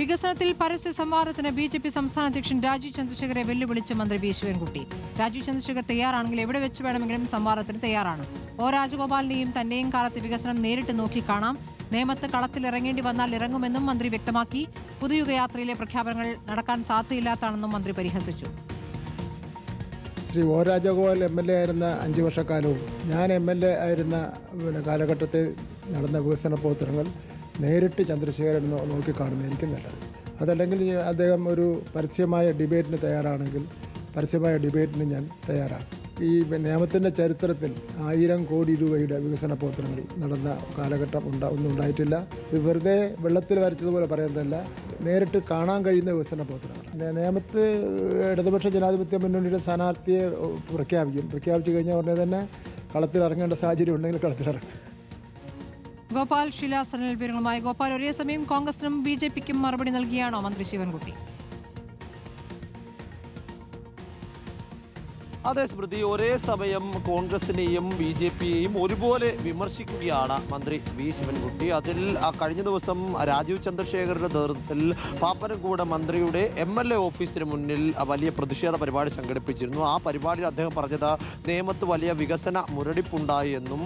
വികസനത്തിൽ പരസ്യ സംവാദത്തിന് ബി.ജെ.പി. സംസ്ഥാന അധ്യക്ഷൻ രാജീവ് ചന്ദ്രശേഖരെ വെല്ലുവിളിച്ച് മന്ത്രി വി ശിവൻകുട്ടി. രാജീവ് ചന്ദ്രശേഖർ തയ്യാറാണെങ്കിൽ എവിടെ വെച്ച് വേണമെങ്കിലും സംവാദത്തിന് തയ്യാറാണ്. ഒ രാജഗോപാലിന്റെയും തന്റെയും കാലത്ത് വികസനം നേരിട്ട് നോക്കിക്കാണാം. നേമത്ത് കളത്തിലിറങ്ങേണ്ടി വന്നാൽ ഇറങ്ങുമെന്നും മന്ത്രി വ്യക്തമാക്കി. പുതുയുഗയാത്രയിലെ പ്രഖ്യാപനങ്ങൾ നടക്കാൻ സാധ്യതയില്ലാത്തതാണെന്നും മന്ത്രി പരിഹസിച്ചു. ശ്രീ ഒ രാജഗോപാൽ MLA ആയിരുന്ന 5 വർഷക്കാലവും ഞാൻ MLA ആയിരുന്ന കാലഘട്ടത്തിൽ നടന്ന വികസന പ്രവർത്തനങ്ങൾ നേരിട്ട് ചന്ദ്രശേഖരൻ നോക്കിക്കാണുന്നതായിരിക്കും നല്ലത്. അതല്ലെങ്കിൽ അദ്ദേഹം ഒരു പരസ്യമായ ഡിബേറ്റിന് തയ്യാറാണെങ്കിൽ പരസ്യമായ ഡിബേറ്റിന് ഞാൻ തയ്യാറാണ്. ഈ നിയമത്തിൻ്റെ ചരിത്രത്തിൽ 1000 കോടി രൂപയുടെ വികസന പ്രവർത്തനങ്ങൾ നടന്ന കാലഘട്ടം ഒന്നും ഉണ്ടായിട്ടില്ല. ഇത് വെറുതെ വെള്ളത്തിൽ വരച്ചതുപോലെ പറയുന്നതല്ല, നേരിട്ട് കാണാൻ കഴിയുന്ന വികസന പ്രവർത്തനങ്ങൾ. നിയമത്ത് ഇടതുപക്ഷ ജനാധിപത്യ മുന്നണിയുടെ സ്ഥാനാർത്ഥിയെ പ്രഖ്യാപിച്ചു കഴിഞ്ഞാൽ ഉടനെ തന്നെ കളത്തിലിറങ്ങേണ്ട സാഹചര്യം ഉണ്ടെങ്കിൽ കളത്തിലിറങ്ങും. ഗോപാൽ ശിലാസനൽ വിവരങ്ങളുമായി. ഗോപാൽ, ഒരേ സമയം കോൺഗ്രസിനും ബി.ജെ.പിക്കും മറുപടി നൽകിയാണോ മന്ത്രി ശിവൻകുട്ടി? അതെ സ്മൃതി, ഒരേ സമയം കോൺഗ്രസിനെയും ബി.ജെ.പിയെയും ഒരുപോലെ വിമർശിക്കുകയാണ് മന്ത്രി വി ശിവൻകുട്ടി. അതിൽ കഴിഞ്ഞ ദിവസം രാജീവ് ചന്ദ്രശേഖറിന്റെ നേതൃത്വത്തിൽ പാപ്പനംകോട് മന്ത്രിയുടെ MLA ഓഫീസിന് മുന്നിൽ വലിയ പ്രതിഷേധ പരിപാടി സംഘടിപ്പിച്ചിരുന്നു. ആ പരിപാടിയിൽ അദ്ദേഹം പറഞ്ഞത് നേമത്ത് വലിയ വികസന മുരടിപ്പുണ്ടായി എന്നും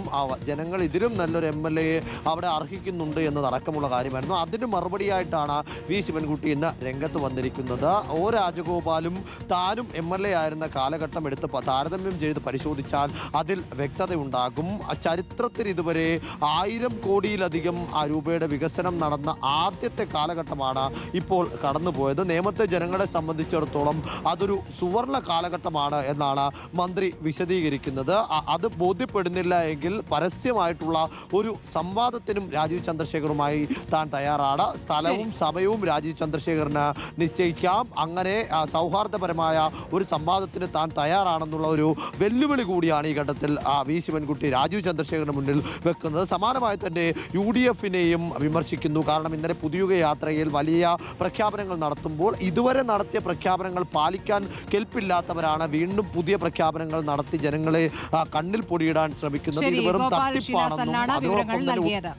ജനങ്ങൾ ഇതിലും നല്ലൊരു MLA അവിടെ അർഹിക്കുന്നുണ്ട് എന്നതടക്കമുള്ള കാര്യമായിരുന്നു. അതിന് മറുപടിയായിട്ടാണ് വി ശിവൻകുട്ടി ഇന്ന് രംഗത്ത് വന്നിരിക്കുന്നത്. ഒ രാജഗോപാലും താനും MLA ആയിരുന്ന കാലഘട്ടം എടുത്ത് താരതമ്യം ചെയ്ത് പരിശോധിച്ചാൽ അതിൽ വ്യക്തതയുണ്ടാകും. ചരിത്രത്തിൽ ഇതുവരെ 1000 കോടിയിലധികം രൂപയുടെ വികസനം നടന്ന ആദ്യത്തെ കാലഘട്ടമാണ് ഇപ്പോൾ കടന്നുപോയത്. നേമത്തെ ജനങ്ങളെ സംബന്ധിച്ചിടത്തോളം അതൊരു സുവർണ കാലഘട്ടമാണ് എന്നാണ് മന്ത്രി വിശദീകരിക്കുന്നത്. അത് ബോധ്യപ്പെടുന്നില്ല എങ്കിൽ പരസ്യമായിട്ടുള്ള ഒരു സംവാദത്തിനും രാജീവ് ചന്ദ്രശേഖറുമായി താൻ തയ്യാറാണ്. സ്ഥലവും സമയവും രാജീവ് ചന്ദ്രശേഖറിന് നിശ്ചയിക്കാം. അങ്ങനെ സൗഹാർദ്ദപരമായ ഒരു സംവാദത്തിന് താൻ തയ്യാറാണെന്നുള്ള ഒരു വെല്ലുവിളി കൂടിയാണ് ഈ ഘട്ടത്തിൽ വി ശിവൻകുട്ടി രാജീവ് ചന്ദ്രശേഖറിന് മുന്നിൽ വെക്കുന്നത്. സമാനമായി തന്നെ UDF-നെയും വിമർശിക്കുന്നു. കാരണം ഇന്നലെ പുതുയുഗ യാത്രയിൽ വലിയ പ്രഖ്യാപനങ്ങൾ നടത്തുമ്പോൾ ഇതുവരെ നടത്തിയ പ്രഖ്യാപനങ്ങൾ പാലിക്കാൻ കെൽപ്പില്ലാത്തവരാണ് വീണ്ടും പുതിയ പ്രഖ്യാപനങ്ങൾ നടത്തി ജനങ്ങളെ കണ്ണിൽ പൊടിയിടാൻ ശ്രമിക്കുന്നത്. ഇത് വെറും തട്ടിപ്പാണെന്നും വിവരങ്ങൾ നൽകിയത്.